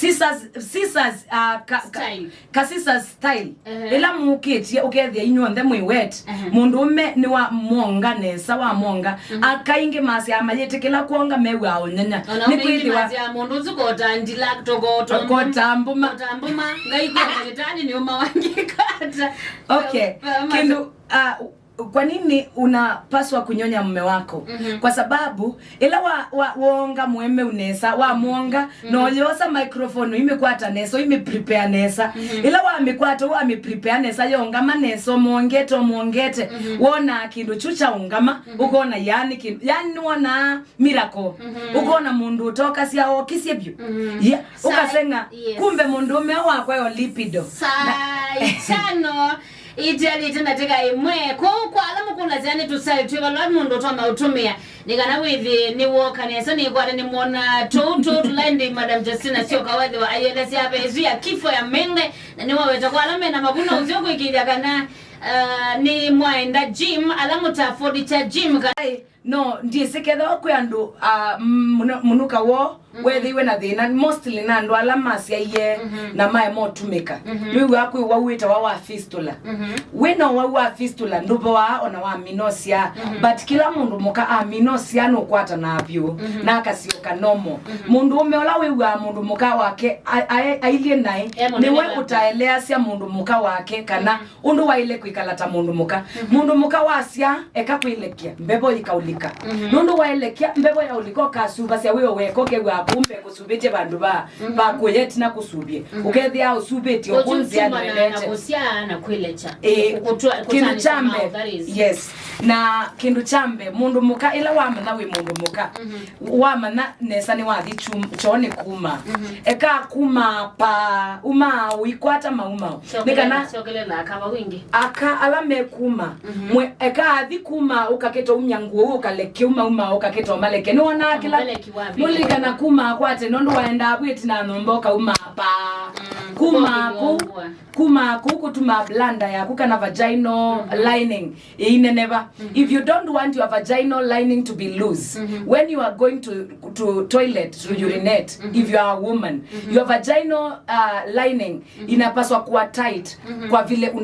scissors scissors style ila muketi ukethia inyuothe mwi wet mundume ni wa monga nesa wa monga akainge masi amayetekela kuonga mewa ao nyanya ni kwithiwa mundu zukota ndila togoto kotambuma ngaiko ndani ni umawangikata. Okay, kindu kwa nini unapaswa kunyonya mume wako? Kwa sababu ila waonga mueme unesa wa muonga no yosa microphone imekwata neso prepare nesa ila wa mikwata wa prepare nesa yonga maneso muongete wona kindu chucha ungama ukona yani wona miracle ukona mundu utoka sia okisebyo ukasenga kumbe mundu ume wako yo lipido chano Itali tena teka imwe kwa alamu kuna zani tusai tuwa lwani mundu tuwa mautumia nikana withi ni woka nesa ni kwa ni mwona to lendi Madam Justina sio kawadhi wa ayenda siya pezu ya kifo ya mende na ni waweta kwa alamu na mabuna uzioku ikidia kana ni mwaenda gym alamu tafodi cha gym no ndiye seketha okwandu munuka wo whether iwe na thina mostly na andu alamasi ye na mae motumika niwe akwi wawita wa fistula weno wa fistula ndubo wa ona wa minosia but kila mundu muka aminosia no kwata na apyo na akasioka nomo mundu umeola wewa mundu muka wake ailie nai niwe utaelea sia mundu muka wake kana undu waile kwikalata mundu muka wasia ekakuilekia mbebo ikaulika nundu waelekea mbebo ya uliko kasuba sia wewe wekoke wa kumbe kusubete bandu ba kuyeti na kusubie ukethia usubeti okunzi na kusia na kuilecha kindu chambe yes na kindu chambe mundu muka ila wamana we mundu muka wamana nesa ni wathi chone kuma eka kuma pa uma uikwata mauma nikana sokelela kama wingi aka alame kuma eka athi kuma ukaketo umyanguo ukaleke uma ukaketo maleke niona kila mulika na kuma kwate nondo waenda abwiti na nomboka uma pa kuma kutuma blanda ya kukana vaginal lining ineneva if you don't want your vaginal lining to be loose when you are going to toilet to urinate if you are a woman your vaginal lining inapaswa kuwa tight kwa vile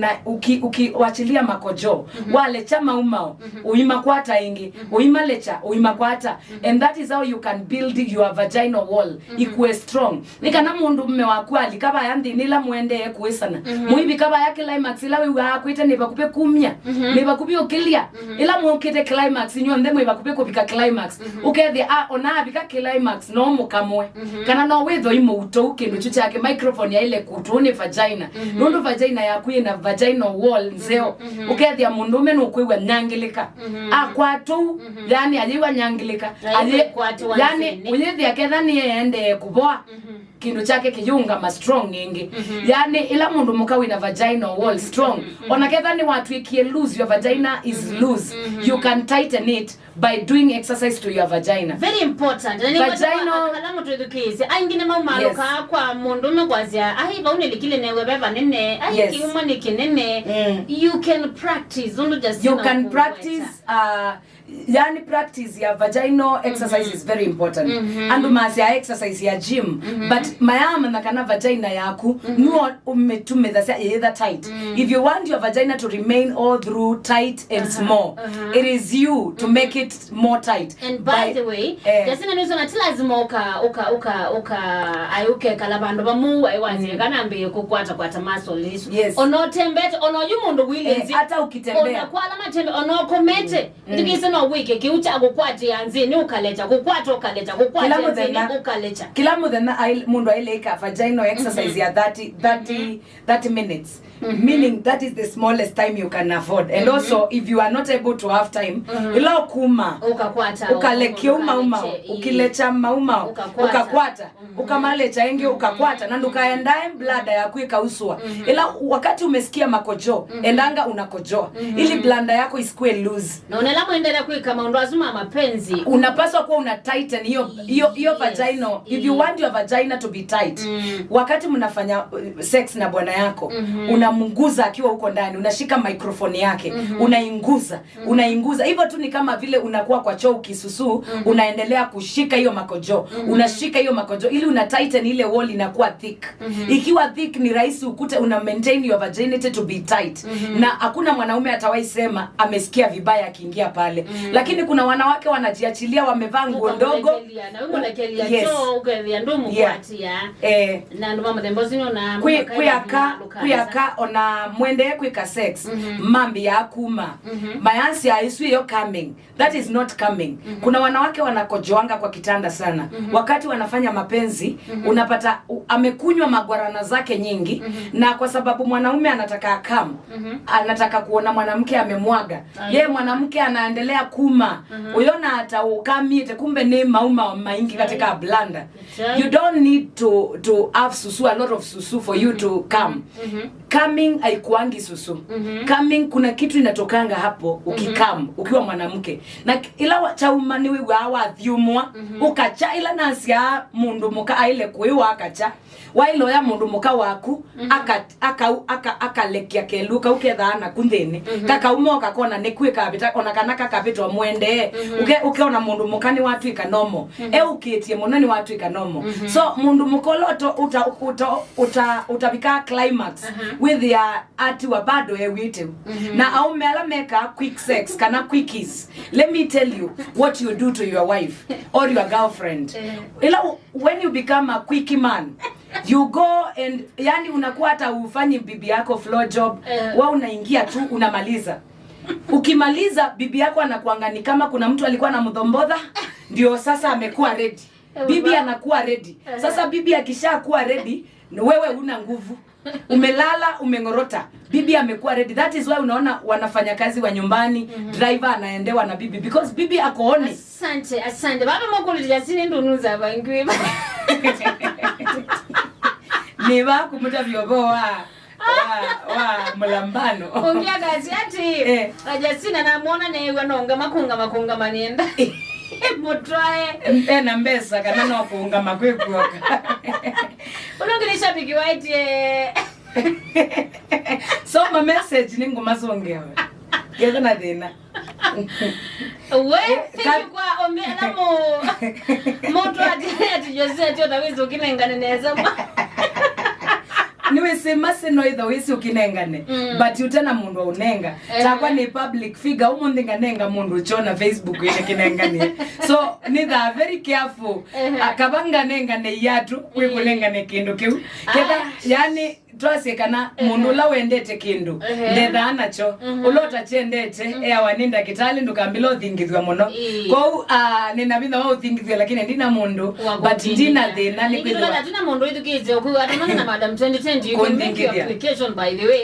ukiwachilia makojo wale chama umao uima kwata ingi uima lecha uima kwata and that is how you can build your vaginal wall ikuwe strong nikana mundu mme wakwali kaba yandi nila muende kuisana muibi kaba ya climax ila we wakwita ne bakupe kumya ne bakupe okilia ila muokete climax nyonde mwe bakupe kopika climax ukethe ona bika climax no mukamwe kana no wetho imo utoke ndo chuchake microphone ya ile kutune vagina nondo vagina ya kuina vaginal wall nzeo ukethe mundu me no kwewa nyangilika kwatu yani aliwa nyangilika yani uyethi aketha ni ende kuboa kindu chake kiyunga ma strong nyingi yani ila mundu mukawina vaginal wall strong onaketha ni watu ikie loose your vagina is loose you can tighten it by doing exercise to your vagina very important vaginal kalamu to educate aingine maumalo ka kwa mundu megwazia ahiba unelikile newe beba nene kiuma ni kinene you can practice don't just you can practice yani practice ya vaginal exercise is very important andu masi ya exercise ya gym but mayama nakana vagina yaku nuo umetume that either tight if you want your vagina to remain all through tight and small it is you to make it more tight. And by the way jasina nizo natilazima uka ayuke kalabando bamu aiwazi kana mbe kukwata muscles onotembete onoyumundu wilenzi hata ukitembea onakwala matembe onokomete ndikise no wiki kiucha agukwati yanzini ukalecha kukwata yanzini ukalecha kila mudena mundu aileka vaginal exercise ya 30 minutes meaning that is the smallest time you can afford and also if you are not able to have time ila kuma ukakwata ukaleke uma ukilecha mauma ukakwata ukamalecha ingi ukakwata na ndukaendae blada ya kuika uswa ila wakati umesikia makojo endanga unakojoa ili blanda yako isikue loose na unela muendelea kuika maunduu azuma mapenzi. Unapaswa kuwa una tighten hiyo vaginal. If you want your vagina to be tight, wakati mnafanya sex na bwana yako, unamunguza akiwa huko ndani, unashika microphone yake, unainguza. Hivyo tu ni kama vile unakuwa kwa choo kisusu, unaendelea kushika hiyo makojo. Unashika hiyo makojo ili una tighten ile wall inakuwa thick. Ikiwa thick ni rahisi ukute una maintain your virginity to be tight. Na hakuna mwanaume atawahi sema amesikia vibaya akiingia pale. Lakini kuna wanawake wanajiachilia, wamevaa nguo ndogo. Yes. Na ndo mama dembozi na kuyaka ona mwende kwika sex. Mambi ya kuma. Mayansi haiswi yo coming. That is not coming. Kuna wanawake wanakojoanga kwa kitanda sana. Wakati wanafanya mapenzi, unapata amekunywa magwarana zake nyingi, na kwa sababu mwanaume anataka akam, anataka kuona mwanamke amemwaga. Yeye mwanamke anaendelea kuma. Uliona hata ukamite kumbe ni mauma maingi katika blanda. You don't need to have susu, a lot of susu for you to come. Coming haikuangi susu. Coming kuna kitu inatokanga hapo ukikam ukiwa mwanamke. Na ila chauma ni wa thiumwa ukacha ila nasia mundu muka aile kuiwa akacha wailo ya mundu muka waku akalekia keluka ukethana kunthini kaka umoka kona nekwika bita ona kanaka kapitwa mwende ukeona mundu mukani watu ikanomo ukitie munani watu ikanomo. So mundu mukoloto utabika climax with your ati wa bado wite na aume ala meka quick sex kana quickies. Let me tell you what you do to your wife or your girlfriend. Ila when you become a quickie man, you go and yani unakuwa hata ufanyi bibi yako floor job, wewe unaingia tu unamaliza. Ukimaliza bibi yako anakuangani kama kuna mtu alikuwa na mdhombodha, ndio sasa amekuwa ready. Bibi anakuwa ready. Sasa bibi akishakuwa ready, wewe una nguvu. Umelala, umengorota. Bibi amekuwa ready. That is why unaona wanafanya kazi wa nyumbani, driver anaendewa na bibi because bibi ako oni. Asante. Baba mwakulitia sini ndunuza bangwe. Niba kumuta vyoboa wa mlambano. Ongea gazi ati. Ajasina namuona na yeye anaonga makunga manienda. Mutwae na mbesa kana no kuunga makwekuoka. Unongelesha bigi white so my message ningu mazongewe yega na dena we thank you kwa ombela moto ati Jose ati utaweza ukinengane neza niwe sema seno either wisi ukinengane but utena mundu unenga takwa ni public figure umuntu nganenga mundu chona Facebook ile kinengane so neither very careful akabanga nengane yatu wikunengane kindu kiu keda yani twasekana mundu la wendete kindu ndetha anacho ulota chendete waninda kitali ndukambilo thingithwa muno ko ninabitha wa uthingithwa lakini ndina mundu but ndina thina ni kwithwa tuna mundu ithukize okuwa atamana na madam 2020 you can make your application by the way.